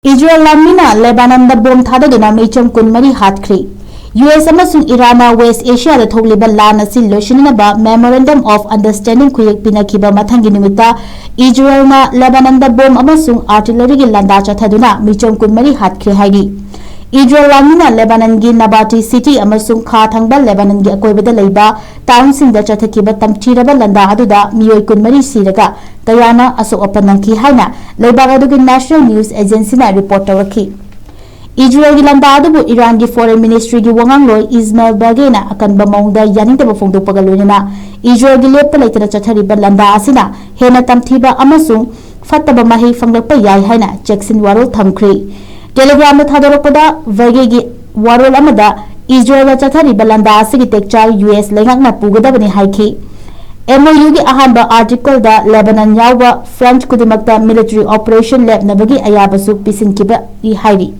Israel lamina Lebanon da bom thadaduna meicham kunmari hatkri. US amasung Iran West Asia da thogliba lan asin loishinaba Memorandum of Understanding khuyek pinakiba mathangi nimita Israel na Lebanon da bom amasung artillery gi landa chathaduna meicham kunmari hatkri haigi. Israel lamina Lebanon gi Nabati City amasung kha thangba Lebanon gi akoibada leiba town sing da chathakiba tamchiraba landa aduda miyoi kunmari siraga Kayana asok apanangki haina leibaga adugi National News Agency na report tawaki. Israel gi landa adubu Iran gi Foreign Ministry gi wangangloi Ismail Baghe na akan bamongda yaningtaba fongdokpaga loinana Israel gi leppa leitana chathariba landa asina hena tamthiba amasung fattaba mahi fanglakpa yai haina Jackson warol thamkhri. Telegram thadorokpada Baghe gi warol amada Israel chathariba landa asigi tekchal US lengakna pugadabani haiki. MOU gi ahamba article da Lebanon yawa French kudimakta military operation lab nabagi ayabasu pisinkiba I hairi.